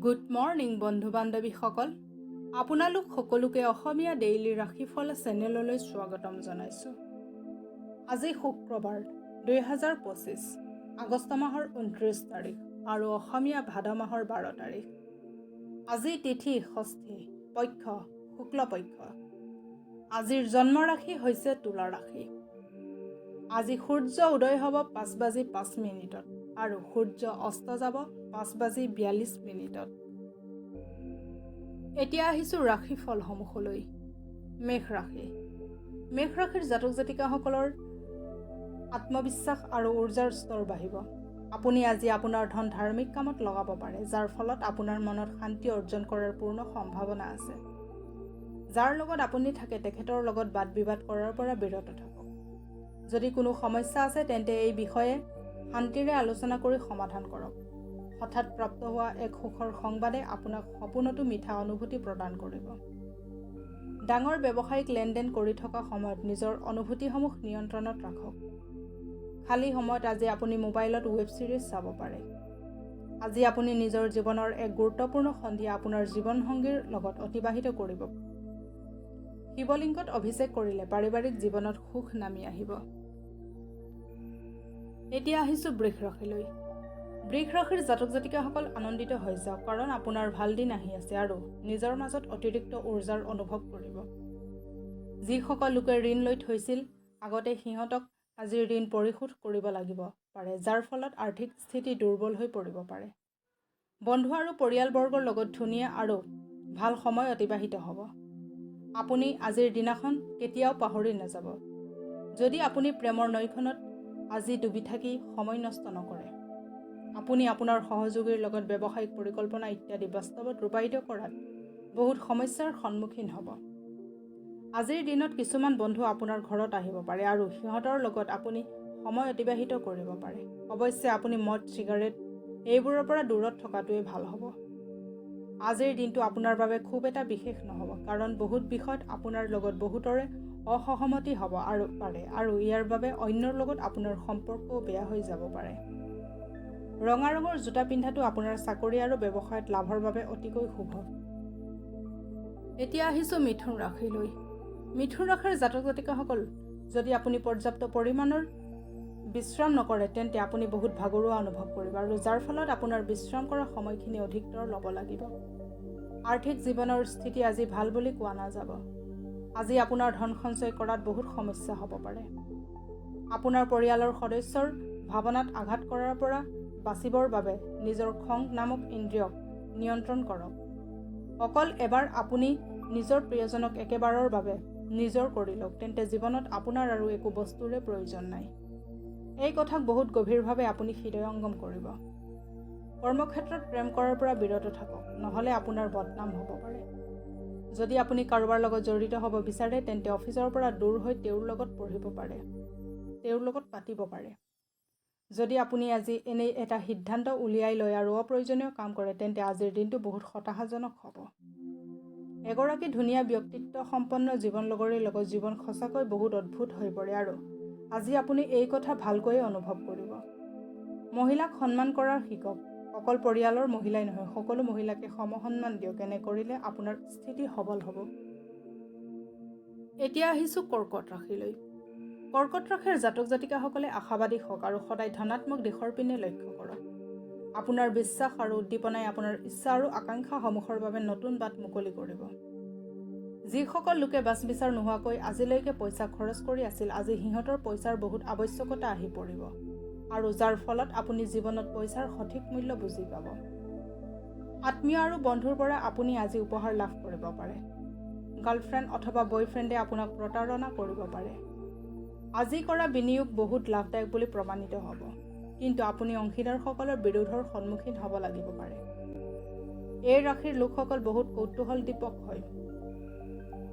Good morning বন্ধু বান্ধৱীসকল, আপোনালোক সকলোকে অসমীয়া ডেইলি ৰাশিফল চেনেললৈ স্বাগতম জনাইছোঁ। আজি শুক্ৰবাৰ 2025 আগষ্ট মাহৰ 29 তাৰিখ আৰু অসমীয়া ভাদ মাহৰ 12 তাৰিখ। আজি তিথি ষষ্ঠী, পক্ষ শুক্লপক্ষ। আজিৰ জন্ম ৰাশি হৈছে তুলা ৰাশি। আজি সূৰ্য উদয় হ'ব 5:05 আৰু সূৰ্য অস্ত যাব 5:42। এতিয়া আহিছোঁ ৰাশি ফলসমূহলৈ। মেষ ৰাশি। মেষ ৰাশিৰ জাতক জাতিকাসকলৰ আত্মবিশ্বাস আৰু উৰ্জাৰ স্তৰ বাঢ়িব। আপুনি আজি আপোনাৰ ধন ধাৰ্মিক কামত লগাব পাৰে, যাৰ ফলত আপোনাৰ মনত শান্তি অৰ্জন কৰাৰ পূৰ্ণ সম্ভাৱনা আছে। যাৰ লগত আপুনি থাকে তেখেতৰ লগত বাদ বিবাদ কৰাৰ পৰা বিৰত থাকক। যদি কোনো সমস্যা আছে তেন্তে এই বিষয়ে শান্তিৰে আলোচনা কৰি সমাধান কৰক। হঠাৎ প্ৰাপ্ত হোৱা এক সুখৰ সংবাদে আপোনাক সপোনতো মিঠা অনুভূতি প্ৰদান কৰিব। ডাঙৰ ব্যৱসায়িক লেনদেন কৰি থকা সময়ত নিজৰ অনুভূতিসমূহ নিয়ন্ত্ৰণত ৰাখক। খালী সময়ত আজি আপুনি মোবাইলত ৱেব ছিৰিজ চাব পাৰে। আজি আপুনি নিজৰ জীৱনৰ এক গুৰুত্বপূৰ্ণ সন্ধিয়া আপোনাৰ জীৱনসংগীৰ লগত অতিবাহিত কৰিব। শিৱলিংগত অভিষেক কৰিলে পাৰিবাৰিক জীৱনত সুখ নামি আহিব। এতিয়া আহিছোঁ বৃষ ৰাশিলৈ। বৃষ ৰাশিৰ জাতক জাতিকাসকল আনন্দিত হৈ যাওক, কাৰণ আপোনাৰ ভাল দিন আহি আছে আৰু নিজৰ মাজত অতিৰিক্ত উৰ্জাৰ অনুভৱ কৰিব। যিসকল লোকে ঋণ লৈ থৈছিল, আগতে সিহঁতক আজি ঋণ পৰিশোধ কৰিব লাগিব পাৰে, যাৰ ফলত আৰ্থিক স্থিতি দুৰ্বল হৈ পৰিব পাৰে। বন্ধু আৰু পৰিয়ালবৰ্গৰ লগত ধুনীয়া আৰু ভাল সময় অতিবাহিত হ'ব। আপুনি আজিৰ দিনাখন কেতিয়াও পাহৰি নাযাব। যদি আপুনি প্ৰেমৰ নৈখনত আজি ডুবি থাকি সময় নষ্ট নকৰে, আপুনি আপোনাৰ সহযোগীৰ লগত ব্যৱসায়িক পৰিকল্পনা ইত্যাদি বাস্তৱত ৰূপায়িত কৰাত বহুত সমস্যাৰ সন্মুখীন হ'ব। আজিৰ দিনত কিছুমান বন্ধু আপোনাৰ ঘৰত আহিব পাৰে আৰু সিহঁতৰ লগত আপুনি সময় অতিবাহিত কৰিব পাৰে। অৱশ্যে আপুনি মদ চিগাৰেট এইবোৰৰ পৰা দূৰত থকাটোৱে ভাল হ'ব। আজিৰ দিনটো আপোনাৰ বাবে খুব এটা বিশেষ নহ'ব, কাৰণ বহুত বিষয়ত আপোনাৰ লগত বহুতৰে অসহমতি হ'ব আৰু ইয়াৰ বাবে অন্যৰ লগত আপোনাৰ সম্পৰ্কও বেয়া হৈ যাব পাৰে। ৰঙা ৰঙৰ জোতা পিন্ধাটো আপোনাৰ চাকৰি আৰু ব্যৱসায়ত লাভৰ বাবে অতিকৈ শুভ। এতিয়া আহিছোঁ মিথুন ৰাশিলৈ। মিথুন ৰাশিৰ জাতক জাতিকাসকল, যদি আপুনি পৰ্যাপ্ত পৰিমাণৰ বিশ্ৰাম নকৰে তেন্তে আপুনি বহুত ভাগৰুৱা অনুভৱ কৰিব আৰু যাৰ ফলত আপোনাৰ বিশ্ৰাম কৰা সময়খিনি অধিকতৰ ল'ব লাগিব। আৰ্থিক জীৱনৰ স্থিতি আজি ভাল বুলি কোৱা নাযাব। আজি আপোনাৰ ধন সঞ্চয় কৰাত বহুত সমস্যা হ'ব পাৰে। আপোনাৰ পৰিয়ালৰ সদস্যৰ ভাৱনাত আঘাত কৰাৰ পৰা বাচিবৰ বাবে নিজৰ খং নামক ইন্দ্ৰিয়ক নিয়ন্ত্ৰণ কৰক। অকল এবাৰ আপুনি নিজৰ প্ৰিয়জনক একেবাৰৰ বাবে নিজৰ কৰি লওক, তেন্তে জীৱনত আপোনাৰ আৰু একো বস্তুৰে প্ৰয়োজন নাই। এই কথাক বহুত গভীৰভাৱে আপুনি হৃদয়ংগম কৰিব। কৰ্মক্ষেত্ৰত প্ৰেম কৰাৰ পৰা বিৰত থাকক, নহ'লে আপোনাৰ বদনাম হ'ব পাৰে। যদি আপুনি কাৰোবাৰ লগত জড়িত হ'ব বিচাৰে তেন্তে অফিচৰ পৰা দূৰ হৈ তেওঁৰ লগত পাতিব পাৰে। যদি আপুনি আজি এনেই এটা সিদ্ধান্ত উলিয়াই লয় আৰু অপ্ৰয়োজনীয় কাম কৰে তেন্তে আজিৰ দিনটো বহুত হতাশাজনক হ'ব। এগৰাকী ধুনীয়া ব্যক্তিত্ব সম্পন্ন জীৱনলগৰীৰ লগত জীৱন সঁচাকৈ বহুত অদ্ভুত হৈ পৰে আৰু আজি আপুনি এই কথা ভালকৈয়ে অনুভৱ কৰিব। মহিলাক সন্মান কৰাৰ শিকক। অকল পৰিয়ালৰ মহিলাই নহয়, সকলো মহিলাকে সমসন্মান দিয়ক। এনে কৰিলে আপোনাৰ স্থিতি সবল হ'ব। এতিয়া আহিছোঁ কৰ্কট ৰাশিলৈ। কৰ্কট ৰাশিৰ জাতক জাতিকাসকলে আশাবাদী হওক আৰু সদায় ধনাত্মক দিশৰ পিনে লক্ষ্য কৰক। আপোনাৰ বিশ্বাস আৰু উদ্দীপনাই আপোনাৰ ইচ্ছা আৰু আকাংক্ষাসমূহৰ বাবে নতুন বাট মুকলি কৰিব। যিসকল লোকে বাছ বিচাৰ নোহোৱাকৈ আজিলৈকে পইচা খৰচ কৰি আছিল, আজি সিহঁতৰ পইচাৰ বহুত আৱশ্যকতা আহি পৰিব আৰু যাৰ ফলত আপুনি জীৱনত পইচাৰ সঠিক মূল্য বুজি পাব। আত্মীয় আৰু বন্ধুৰ পৰা আপুনি আজি উপহাৰ লাভ কৰিব পাৰে। গাৰ্লফ্ৰেণ্ড অথবা বয়ফ্ৰেণ্ডে আপোনাক প্ৰতাৰণা কৰিব পাৰে। আজি কৰা বিনিয়োগ বহুত লাভদায়ক বুলি প্ৰমাণিত হ'ব, কিন্তু আপুনি অংশীদাৰসকলৰ বিৰোধৰ সন্মুখীন হ'ব লাগিব পাৰে। এই ৰাশিৰ লোকসকল বহুত কৌতূহলদীপক হয়।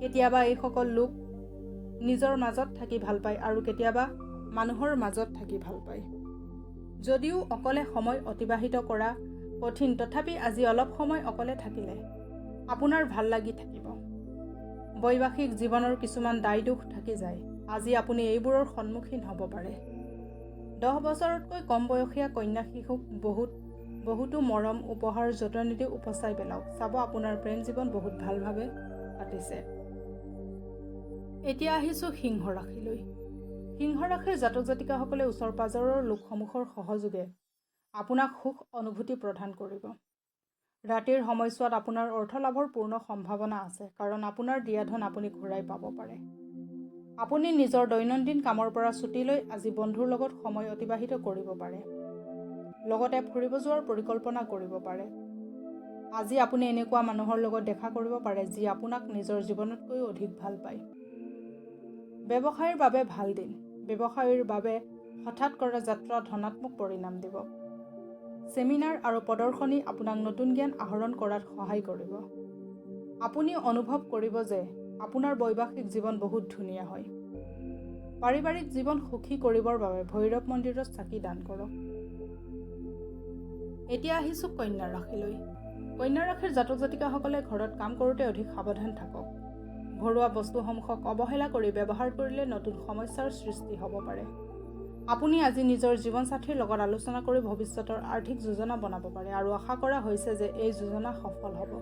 কেতিয়াবা এইসকল লোক নিজৰ মাজত থাকি ভাল পায় আৰু কেতিয়াবা মানুহৰ মাজত থাকি ভাল পায়। যদিও অকলে সময় অতিবাহিত কৰা কঠিন, তথাপি আজি অলপ সময় অকলে থাকিলে আপোনাৰ ভাল লাগি থাকিব। বৈবাহিক জীৱনৰ কিছুমান দায় দোষ থাকি যায়। আজি আপুনি এইবোৰৰ সন্মুখীন হ'ব পাৰে। 10 বছৰতকৈ কম বয়সীয়া কন্যা শিশুক বহুত বহুতো মৰম উপহাৰ যতন দি উপচাই পেলাওক। চাব আপোনাৰ প্ৰেম জীৱন বহুত ভালভাৱে কাটিছে। এতিয়া আহিছোঁ সিংহ ৰাশিলৈ। সিংহ ৰাশিৰ জাতক জাতিকাসকলে ওচৰ পাজৰৰ লোকসমূহৰ সহযোগে আপোনাক সুখ অনুভূতি প্ৰদান কৰিব। ৰাতিৰ সময়ছোৱাত আপোনাৰ অৰ্থ লাভৰ পূৰ্ণ সম্ভাৱনা আছে, কাৰণ আপোনাৰ দিয়া ধন আপুনি ঘূৰাই পাব পাৰে। আপুনি নিজৰ দৈনন্দিন কামৰ পৰা ছুটী লৈ আজি বন্ধুৰ লগত সময় অতিবাহিত কৰিব পাৰে। লগতে ফুৰিব যোৱাৰ পৰিকল্পনা কৰিব পাৰে। আজি আপুনি এনেকুৱা মানুহৰ লগত দেখা কৰিব পাৰে যি আপোনাক নিজৰ জীৱনতকৈও অধিক ভাল পায়। ব্যৱসায়ৰ বাবে ভাল দিন। ব্যৱসায়ৰ বাবে হঠাৎ কৰা যাত্ৰা ধনাত্মক পৰিণাম দিব। ছেমিনাৰ আৰু প্ৰদৰ্শনী আপোনাক নতুন জ্ঞান আহৰণ কৰাত সহায় কৰিব। আপুনি অনুভৱ কৰিব যে আপোনাৰ বৈবাহিক জীৱন বহুত ধুনীয়া হয়। পাৰিবাৰিক জীৱন সুখী কৰিবৰ বাবে ভৈৰৱ মন্দিৰত চাকি দান কৰক। এতিয়া আহিছোঁ কন্যা ৰাশিলৈ। কন্যা ৰাশিৰ জাতক জাতিকাসকলে ঘৰত কাম কৰোঁতে অধিক সাৱধান থাকক। ঘৰুৱা বস্তুসমূহক অৱহেলা কৰি ব্যৱহাৰ কৰিলে নতুন সমস্যাৰ সৃষ্টি হ'ব পাৰে। আপুনি আজি নিজৰ জীৱনসাথীৰ লগত আলোচনা কৰি ভৱিষ্যতৰ আৰ্থিক যোজনা বনাব পাৰে আৰু আশা কৰা হৈছে যে এই যোজনা সফল হ'ব।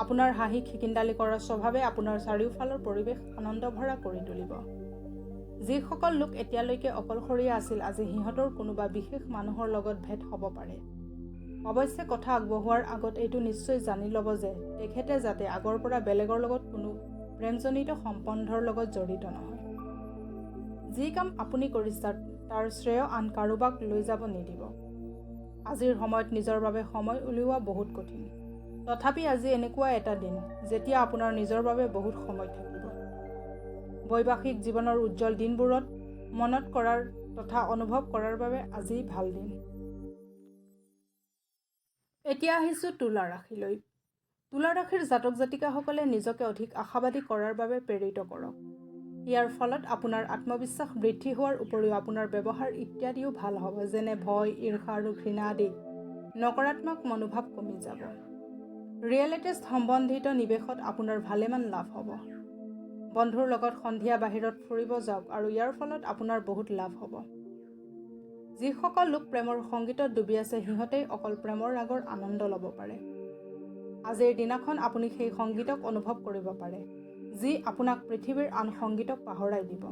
আপোনাৰ হাঁহি খিকিন্দালি কৰা স্বভাৱে আপোনাৰ চাৰিওফালৰ পৰিৱেশ আনন্দভৰা কৰি তুলিব। যিসকল লোক এতিয়ালৈকে অকলশৰীয়া আছিল, আজি সিহঁতৰ কোনোবা বিশেষ মানুহৰ লগত ভেট হ'ব পাৰে। অৱশ্যে কথা আগবঢ়োৱাৰ আগত এইটো নিশ্চয় জানি ল'ব যে তেখেতে যাতে আগৰ পৰা বেলেগৰ লগত কোনো প্ৰেমজনিত সম্বন্ধৰ লগত জড়িত নহয়। যি কাম আপুনি কৰিছে তাৰ শ্ৰেয় আন কাৰোবাক লৈ যাব নিদিব। আজিৰ সময়ত নিজৰ বাবে সময় উলিওৱা বহুত কঠিন। তথাপি আজি এনেকুৱা এটা দিন যেতিয়া আপোনাৰ নিজৰ বাবে বহুত সময় থাকিব। বৈবাহিক জীৱনৰ উজ্জ্বল দিনবোৰত মনত কৰাৰ তথা অনুভৱ কৰাৰ বাবে আজি ভাল দিন। এতিয়া আহিছোঁ তুলা ৰাশিলৈ। তুলা ৰাশিৰ জাতক জাতিকাসকলে নিজকে অধিক আশাবাদী কৰাৰ বাবে প্ৰেৰিত কৰক। ইয়াৰ ফলত আপোনাৰ আত্মবিশ্বাস বৃদ্ধি হোৱাৰ উপৰিও আপোনাৰ ব্যৱহাৰ ইত্যাদিও ভাল হ'ব, যেনে ভয়, ঈৰ্ষা আৰু ঘৃণা আদি নকাৰাত্মক মনোভাৱ কমি যাব। ৰিয়েল এষ্টেট সম্বন্ধিত নিৱেশত আপোনাৰ ভালেমান লাভ হ'ব। বন্ধুৰ লগত সন্ধিয়া বাহিৰত ফুৰিব যাওক আৰু ইয়াৰ ফলত আপোনাৰ বহুত লাভ হ'ব। যিসকল লোক প্ৰেমৰ সংগীতত ডুবি আছে সিহঁতেই অকল প্ৰেমৰ ৰাগৰ আনন্দ ল'ব পাৰে। আজিৰ দিনাখন আপুনি সেই সংগীতক অনুভৱ কৰিব পাৰে যি আপোনাক পৃথিৱীৰ আন সংগীতক পাহৰাই দিব।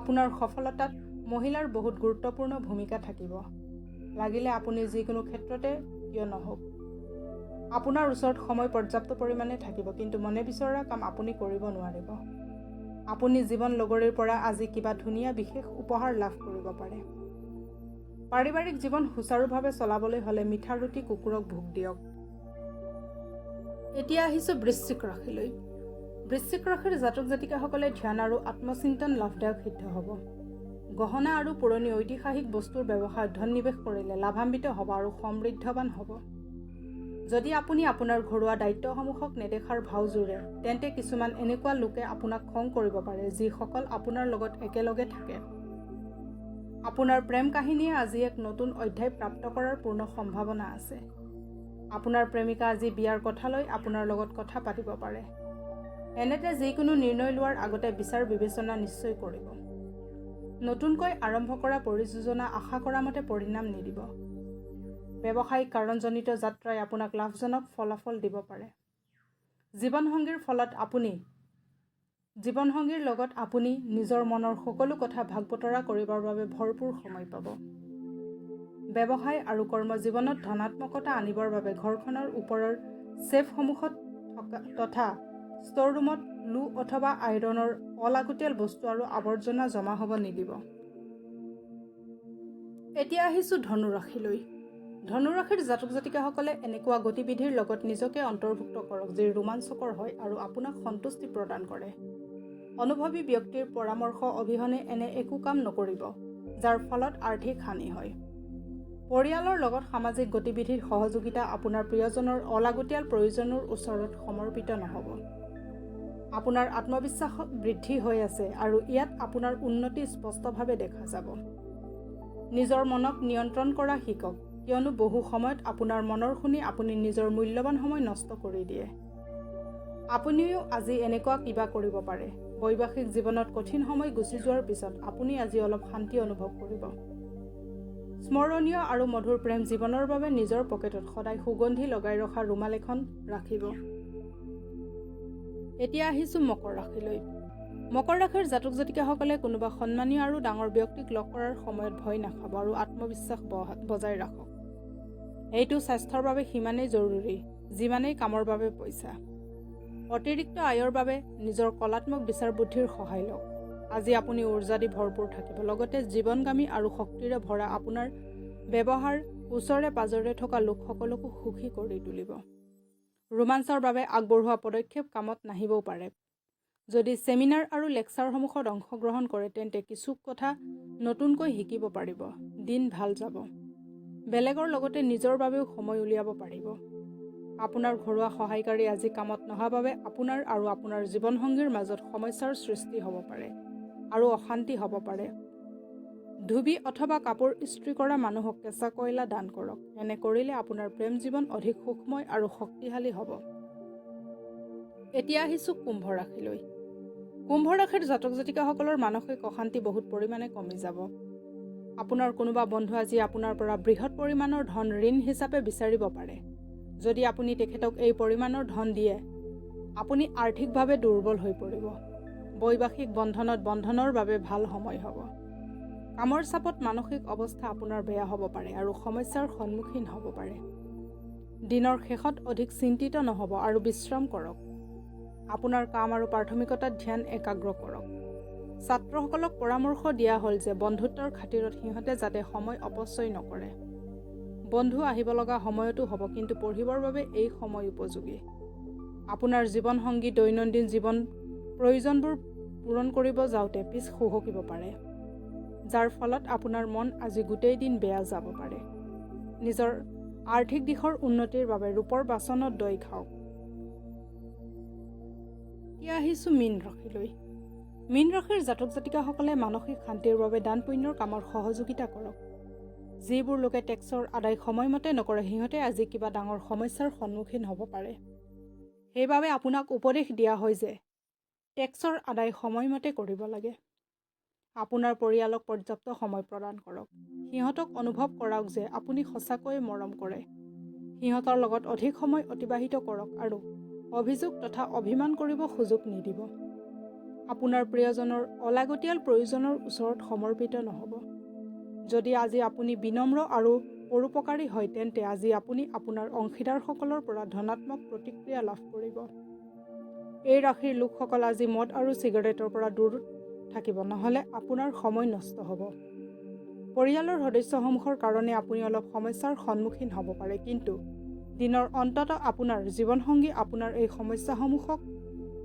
আপোনাৰ সফলতাত মহিলাৰ বহুত গুৰুত্বপূৰ্ণ ভূমিকা থাকিব। লাগিলে আপুনি যিকোনো ক্ষেত্ৰতে কিয় নহওক। আপোনাৰ ওচৰত সময় পৰ্যাপ্ত পৰিমাণে থাকিব, কিন্তু মনে বিচৰা কাম আপুনি কৰিব নোৱাৰিব। আপুনি জীৱন লগৰীৰ পৰা আজি কিবা ধুনীয়া বিশেষ উপহাৰ লাভ কৰিব পাৰে। পাৰিবাৰিক জীৱন সুচাৰুভাৱে চলাবলৈ হ'লে মিঠা ৰুটি কুকুৰক ভোগ দিয়ক। এতিয়া আহিছোঁ বৃশ্চিক ৰাশিলৈ। বৃশ্চিক ৰাশিৰ জাতক জাতিকাসকলে ধ্যান আৰু আত্মচিন্তন লাভদায়ক সিদ্ধ হ'ব। গহনা আৰু পুৰণি ঐতিহাসিক বস্তুৰ ব্যৱসায়ত ধন নিৱেশ কৰিলে লাভান্বিত হ'ব আৰু সমৃদ্ধৱান হ'ব। যদি আপুনি আপোনাৰ ঘৰুৱা দায়িত্বসমূহক নেদেখাৰ ভাও জোৰে, তেন্তে কিছুমান এনেকুৱা লোকে আপোনাক খং কৰিব পাৰে যিসকল আপোনাৰ লগত একেলগে থাকে। আপোনাৰ প্ৰেম কাহিনীয়ে আজি এক নতুন অধ্যায় প্ৰাপ্ত কৰাৰ পূৰ্ণ সম্ভাৱনা আছে। আপোনাৰ প্ৰেমিকা আজি বিয়াৰ কথা লৈ আপোনাৰ লগত কথা পাতিব পাৰে। এনেতে যিকোনো নিৰ্ণয় লোৱাৰ আগতে বিচাৰ বিবেচনা নিশ্চয় কৰিব। নতুনকৈ আৰম্ভ কৰা পৰিযোজনা আশা কৰা মতে পৰিণাম নিদিব। ব্যৱসায়িক কাৰণজনিত যাত্ৰাই আপোনাক লাভজনক ফলাফল দিব পাৰে। জীৱনসংগীৰ লগত আপুনি নিজৰ মনৰ সকলো কথা ভাগ বতৰা কৰিবৰ বাবে ভৰপূৰ সময় পাব। ব্যৱসায় আৰু কৰ্মজীৱনত ধনাত্মকতা আনিবৰ বাবে ঘৰখনৰ ওপৰৰ ছেফসমূহত তথা ষ্ট'ৰৰুমত লো অথবা আইৰণৰ অলাগতিয়াল বস্তু আৰু আৱৰ্জনা জমা হ'ব নিদিব। এতিয়া আহিছোঁ ধনু ৰাশিলৈ। ধনু ৰাশিৰ জাতক জাতিকাসকলে এনেকুৱা গতিবিধিৰ লগত নিজকে অন্তৰ্ভুক্ত কৰক যি ৰোমাঞ্চকৰ হয় আৰু আপোনাক সন্তুষ্টি প্ৰদান কৰে। অনুভৱী ব্যক্তিৰ পৰামৰ্শ অবিহনে এনে একো কাম নকৰিব যাৰ ফলত আৰ্থিক হানি হয়। পৰিয়ালৰ লগত সামাজিক গতিবিধিৰ সহযোগিতা আপোনাৰ প্ৰিয়জনৰ অলাগতিয়াল প্ৰয়োজনৰ ওচৰত সমৰ্পিত নহ'ব। আপোনাৰ আত্মবিশ্বাস বৃদ্ধি হৈ আছে আৰু ইয়াত আপোনাৰ উন্নতি স্পষ্টভাৱে দেখা যাব। নিজৰ মনক নিয়ন্ত্ৰণ কৰা শিকক, কিয়নো বহু সময়ত আপোনাৰ মনৰ শুনি আপুনি নিজৰ মূল্যৱান সময় নষ্ট কৰি দিয়ে। আপুনিও আজি এনেকুৱা কিবা কৰিব পাৰে। বৈবাহিক জীৱনত কঠিন সময় গুচি যোৱাৰ পিছত আপুনি আজি অলপ শান্তি অনুভৱ কৰিব। স্মৰণীয় আৰু মধুৰ প্ৰেম জীৱনৰ বাবে নিজৰ পকেটত সদায় সুগন্ধি লগাই ৰখা ৰুমাল এখন ৰাখিব। এতিয়া আহিছোঁ মকৰ ৰাশিলৈ। মকৰ ৰাশিৰ জাতক জাতিকাসকলে কোনোবা সন্মানীয় আৰু ডাঙৰ ব্যক্তিক লগ কৰাৰ সময়ত ভয় নাখাব আৰু আত্মবিশ্বাস বজাই ৰাখক। এইটো স্বাস্থ্যৰ বাবে সিমানেই জৰুৰী যিমানেই কামৰ বাবে পইচা। অতিৰিক্ত আয়ৰ বাবে নিজৰ কলাত্মক বিচাৰ বুদ্ধিৰ সহায় লওক। আজি আপুনি উৰ্জা দি ভৰপূৰ থাকিব। লগতে জীৱনগামী আৰু শক্তিৰে ভৰা আপোনাৰ ব্যৱহাৰ ওচৰে পাজৰে থকা লোকসকলকো সুখী কৰি তুলিব। ৰোমাঞ্চৰ বাবে আগবঢ়োৱা পদক্ষেপ কামত নাহিবও পাৰে। যদি ছেমিনাৰ আৰু লেকচাৰসমূহত অংশগ্ৰহণ কৰে তেন্তে কিছু কথা নতুনকৈ শিকিব পাৰিব। দিন ভাল যাব। বেলেগৰ লগতে নিজৰ বাবেও সময় উলিয়াব পাৰিব। আপোনাৰ ঘৰুৱা সহায়কাৰী আজি কামত নহা বাবে আপোনাৰ আৰু আপোনাৰ জীৱনসংগীৰ মাজত সমস্যাৰ সৃষ্টি হ'ব পাৰে আৰু অশান্তি হ'ব পাৰে। ধুবি অথবা কাপোৰ ইস্ত্ৰি কৰা মানুহক কেঁচা কয়লা দান কৰক। এনে কৰিলে আপোনাৰ প্ৰেম জীৱন অধিক সুখময় আৰু শক্তিশালী হ'ব। এতিয়া আহিছোঁ কুম্ভ ৰাশিলৈ। কুম্ভ ৰাশিৰ জাতক জাতিকাসকলৰ মানসিক অশান্তি বহুত পৰিমাণে কমি যাব। আপোনাৰ কোনোবা বন্ধু আজি আপোনাৰ পৰা বৃহৎ পৰিমাণৰ ধন ঋণ হিচাপে বিচাৰিব পাৰে। যদি আপুনি তেখেতক এই পৰিমাণৰ ধন দিয়ে, আপুনি আৰ্থিকভাৱে দুৰ্বল হৈ পৰিব। বৈবাহিক বন্ধনৰ বাবে ভাল সময় হ'ব। কামৰ চাপত মানসিক অৱস্থা আপোনাৰ বেয়া হ'ব পাৰে আৰু সমস্যাৰ সন্মুখীন হ'ব পাৰে। দিনৰ শেষত অধিক চিন্তিত নহ'ব আৰু বিশ্ৰাম কৰক। আপোনাৰ কাম আৰু প্ৰাথমিকতাত ধ্যান একাগ্ৰ কৰক। ছাত্ৰসকলক পৰামৰ্শ দিয়া হ'ল যে বন্ধুত্বৰ খাতিৰত সিহঁতে যাতে সময় অপচয় নকৰে। বন্ধু আহিব লগা সময়তো হ'ব, কিন্তু পঢ়িবৰ বাবে এই সময় উপযোগী। আপোনাৰ জীৱনসংগী দৈনন্দিন জীৱন প্ৰয়োজনবোৰ পূৰণ কৰিব যাওঁতে পিছ হুহকিব পাৰে, যাৰ ফলত আপোনাৰ মন আজি গোটেই দিন বেয়া যাব পাৰে। নিজৰ আৰ্থিক দিশৰ উন্নতিৰ বাবে ৰূপৰ বাচনত দৈ খাওক। এতিয়া আহিছোঁ মীন ৰাশিলৈ। মীন ৰাশিৰ জাতক জাতিকাসকলে মানসিক শান্তিৰ বাবে দান পুণ্যৰ কামত সহযোগিতা কৰক। যিবোৰ লোকে টেক্সৰ আদায় সময়মতে নকৰে সিহঁতে আজি কিবা ডাঙৰ সমস্যাৰ সন্মুখীন হ'ব পাৰে। সেইবাবে আপোনাক উপদেশ দিয়া হয় যে টেক্সৰ আদায় সময়মতে কৰিব লাগে। আপোনাৰ পৰিয়ালক পৰ্যাপ্ত সময় প্ৰদান কৰক। সিহঁতক অনুভৱ কৰাওক যে আপুনি সঁচাকৈয়ে মৰম কৰে। সিহঁতৰ লগত অধিক সময় অতিবাহিত কৰক আৰু অভিযোগ তথা অভিমান কৰিব সুযোগ নিদিব। আপোনাৰ প্ৰিয়জনৰ অলাগতিয়াল প্ৰয়োজনৰ ওচৰত সমৰ্পিত নহ'ব। যদি আজি আপুনি বিনম্ৰ আৰু পৰোপকাৰী হয় তেন্তে আজি আপুনি আপোনাৰ অংশীদাৰসকলৰ পৰা ধনাত্মক প্ৰতিক্ৰিয়া লাভ কৰিব। এই ৰাশিৰ লোকসকল আজি মদ আৰু চিগাৰেটৰ পৰা দূৰ থাকিব, নহ'লে আপোনাৰ সময় নষ্ট হ'ব। পৰিয়ালৰ সদস্যসমূহৰ কাৰণে আপুনি অলপ সমস্যাৰ সন্মুখীন হ'ব পাৰে, কিন্তু দিনৰ অন্তত আপোনাৰ জীৱনসংগী আপোনাৰ এই সমস্যাসমূহক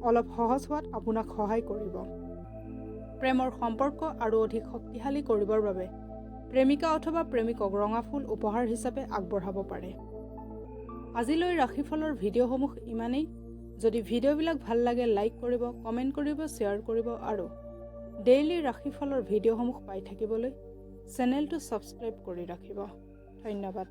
অলপ সহজ হোৱাত আপোনাক সহায় কৰিব। প্ৰেমৰ সম্পৰ্ক আৰু অধিক শক্তিশালী কৰিবৰ বাবে প্ৰেমিকা অথবা প্ৰেমিকক ৰঙা ফুল উপহাৰ হিচাপে আগবঢ়াব পাৰে। আজিলৈ ৰাশিফলৰ ভিডিঅ'সমূহ ইমানেই। যদি ভিডিঅ'বিলাক ভাল লাগে লাইক কৰিব, কমেণ্ট কৰিব, শ্বেয়াৰ কৰিব আৰু ডেইলি ৰাশিফলৰ ভিডিঅ'সমূহ পাই থাকিবলৈ চেনেলটো ছাবস্ক্ৰাইব কৰি ৰাখিব। ধন্যবাদ।